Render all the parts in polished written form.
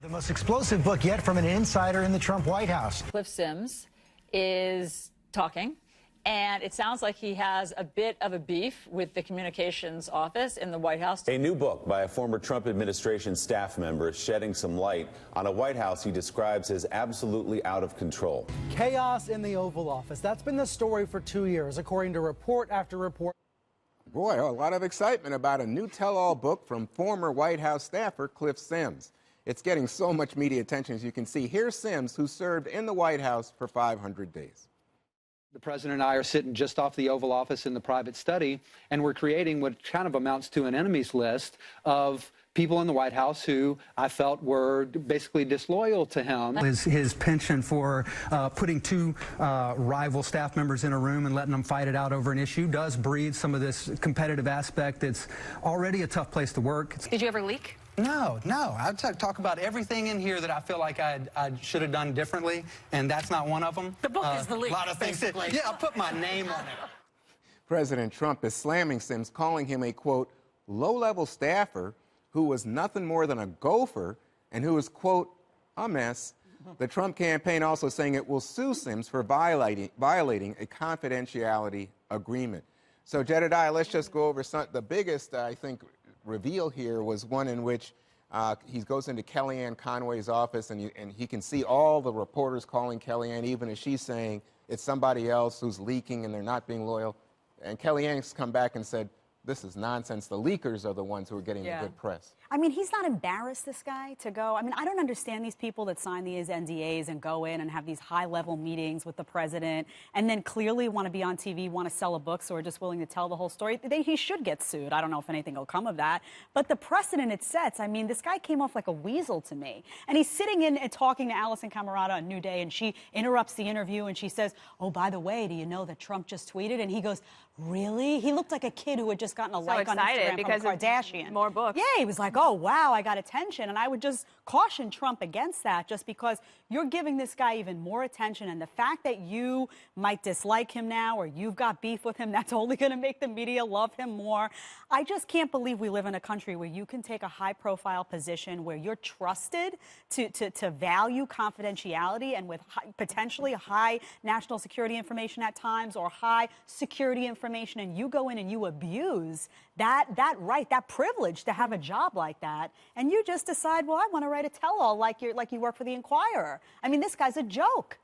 The most explosive book yet from an insider in the Trump White House. Cliff Sims is talking, and it sounds like he has a bit of a beef with the communications office in the White House. A new book by a former Trump administration staff member is shedding some light on a White House he describes as absolutely out of control. Chaos in the Oval Office. That's been the story for 2 years, according to report after report. Boy, a lot of excitement about a new tell-all book from former White House staffer Cliff Sims. It's getting so much media attention, as you can see. Here's Sims, who served in the White House for 500 days. The president and I are sitting just off the Oval Office in the private study, and we're creating what kind of amounts to an enemies list of people in the White House who I felt were basically disloyal to him. His penchant for putting two rival staff members in a room and letting them fight it out over an issue does breed some of this competitive aspect. It's already a tough place to work. Did you ever leak? No. I talk about everything in here that I feel like I should have done differently, and that's not one of them. The book is the leak. A lot of things. Yeah, I'll put my name on it. President Trump is slamming Sims, calling him a, quote, low-level staffer who was nothing more than a gopher and who was, quote, a mess. The Trump campaign also saying it will sue Sims for violating a confidentiality agreement. So, Jedediah, let's just go over the biggest, I think, reveal here was one in which he goes into Kellyanne Conway's office and he can see all the reporters calling Kellyanne, even as she's saying it's somebody else who's leaking and they're not being loyal. And Kellyanne's come back and said, this is nonsense. The leakers are the ones who are getting the good press. I mean, he's not embarrassed, this guy, to go. I mean, I don't understand these people that sign these NDAs and go in and have these high-level meetings with the president and then clearly want to be on TV, want to sell a book, so are just willing to tell the whole story. He should get sued. I don't know if anything will come of that. But the precedent it sets, I mean, this guy came off like a weasel to me. And he's sitting in and talking to Allison Camerata on New Day, and she interrupts the interview, and she says, oh, by the way, do you know that Trump just tweeted? And he goes, really? He looked like a kid who had just gotten a like on Instagram because from Kardashian. More books. Yeah, he was like, oh, wow, I got attention. And I would just caution Trump against that, just because you're giving this guy even more attention. And the fact that you might dislike him now or you've got beef with him, that's only going to make the media love him more. I just can't believe we live in a country where you can take a high-profile position where you're trusted to value confidentiality and with potentially high national security information at times or high security information, and you go in and you abuse that right, that privilege to have a job like that, and you just decide, well, I want to write a tell-all like you work for the Inquirer. I mean, this guy's a joke.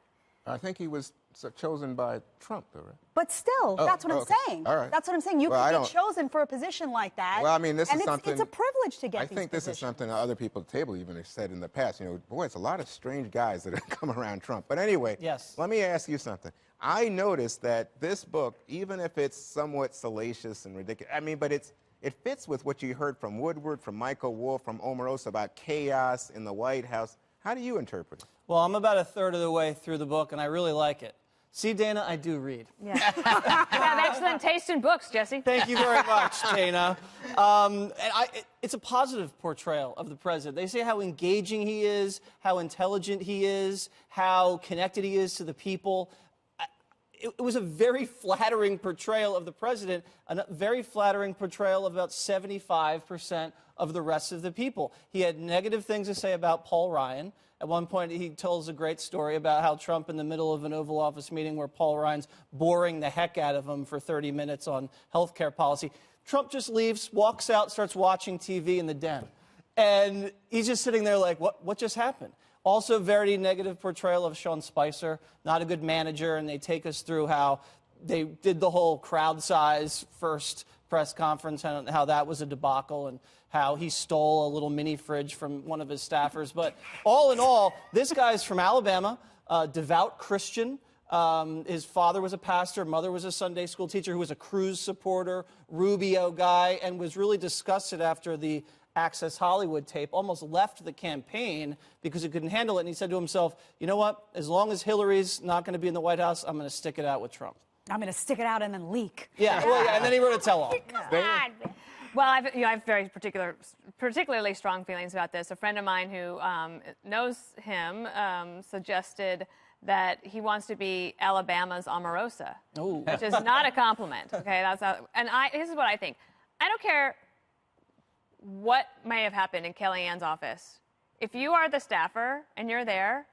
I think he was chosen by Trump, though, right? But still, that's what I'm saying. All right. That's what I'm saying. You can be chosen for a position like that. Well, I mean, this is something. It's a privilege to get these I think this positions. is something other people at the table even have said in the past. You know, boy, it's a lot of strange guys that have come around Trump. But anyway, yes. Let me ask you something. I noticed that this book, even if it's somewhat salacious and ridiculous, I mean, but it fits with what you heard from Woodward, from Michael Wolff, from Omarosa about chaos in the White House. How do you interpret it? Well, I'm about a third of the way through the book, and I really like it. See, Dana, I do read. Yeah. You have excellent taste in books, Jesse. Thank you very much, Dana. It's a positive portrayal of the president. They say how engaging he is, how intelligent he is, how connected he is to the people. It was a very flattering portrayal of the president, a very flattering portrayal of about 75% of the rest of the people. He had negative things to say about Paul Ryan. At one point, he tells a great story about how Trump, in the middle of an Oval Office meeting where Paul Ryan's boring the heck out of him for 30 minutes on health care policy, Trump just leaves, walks out, starts watching TV in the den. And he's just sitting there like, what just happened? Also, very negative portrayal of Sean Spicer, not a good manager, and they take us through how they did the whole crowd size first press conference and how that was a debacle and how he stole a little mini fridge from one of his staffers. But all in all, this guy's from Alabama, devout Christian. His father was a pastor, mother was a Sunday school teacher who was a Cruz supporter, Rubio guy, and was really disgusted after the Access Hollywood tape, almost left the campaign because he couldn't handle it. And he said to himself, you know what, as long as Hillary's not going to be in the White House, I'm going to stick it out with Trump. I'm going to stick it out and then leak. Yeah, well, yeah, and then he wrote a tell-all. Well, I have very particularly strong feelings about this. A friend of mine who knows him suggested that he wants to be Alabama's Omarosa, which is not a compliment. Okay, this is what I think. I don't care what may have happened in Kellyanne's office if you are the staffer and you're there,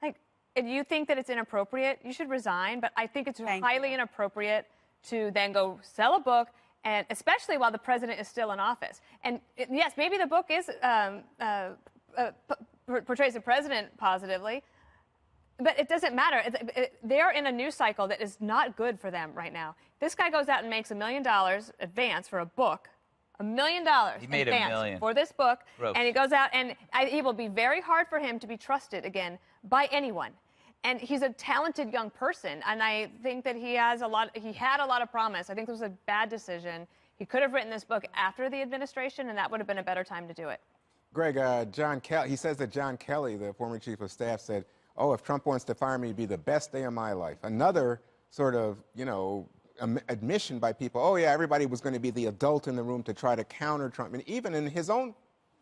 like, if you think that it's inappropriate, you should resign. But I think it's highly inappropriate to then go sell a book, and especially while the president is still in office. And yes, maybe the book is portrays the president positively, but it doesn't matter. They're in a news cycle that is not good for them right now. This guy goes out and makes $1 million advance for a book. $1 million he made $1 million for this book, Gross. And he goes out, and it will be very hard for him to be trusted again by anyone. And he's a talented young person, and I think that he had a lot of promise. I think this was a bad decision. He could have written this book after the administration, and that would have been a better time to do it. Greg, John Kelly, he says that John Kelly, the former chief of staff, said, "Oh, if Trump wants to fire me, it'd be the best day of my life." Another sort of, admission by people, oh, yeah, everybody was going to be the adult in the room to try to counter Trump. And even in his own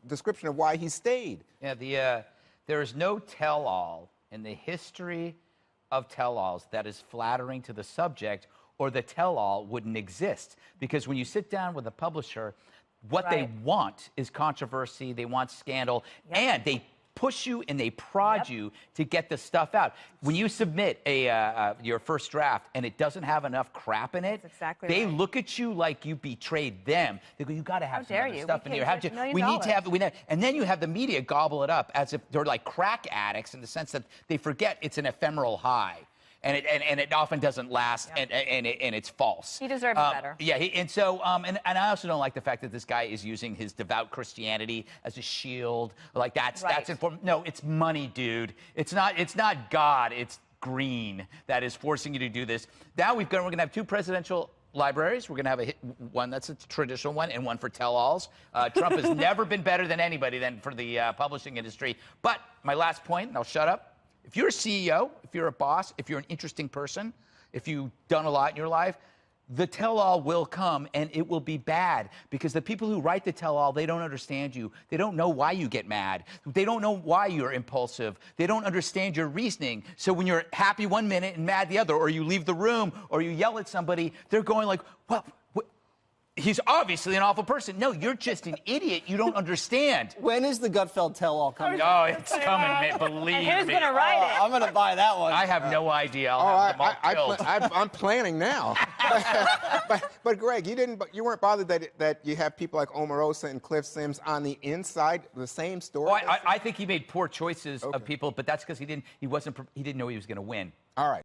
description of why he stayed. Yeah, there is no tell-all in the history of tell-alls that is flattering to the subject, or the tell-all wouldn't exist. Because when you sit down with a publisher, what they want is controversy, they want scandal, and they push you and they prod you to get the stuff out. When you submit your first draft and it doesn't have enough crap in it, they look at you like you betrayed them. They go, "You got to have some other stuff in here. We need to have it." And then you have the media gobble it up as if they're like crack addicts, in the sense that they forget it's an ephemeral high. And it often doesn't last, and it's false. He deserves better. Yeah, and I also don't like the fact that this guy is using his devout Christianity as a shield. Like that's important. No, it's money, dude. It's not God. It's green that is forcing you to do this. Now we're going to have 2 presidential libraries. We're going to have one that's a traditional one and one for tell-alls. Trump has never been better than anybody for the publishing industry. But my last point, and I'll shut up. If you're a CEO, if you're a boss, if you're an interesting person, if you've done a lot in your life, the tell-all will come, and it will be bad, because the people who write the tell-all, they don't understand you. They don't know why you get mad. They don't know why you're impulsive. They don't understand your reasoning. So when you're happy one minute and mad the other, or you leave the room, or you yell at somebody, they're going like, well, he's obviously an awful person. No, you're just an idiot. You don't understand. When is the Gutfeld tell-all coming? Oh, it's coming, man. Believe me. Who's going to write it? I'm going to buy that one. I have no idea. I'll have them all killed. I'm planning now. but Greg, you weren't bothered that you have people like Omarosa and Cliff Sims on the inside, the same story? Well, I think he made poor choices of people, but that's because he didn't know he was going to win. All right.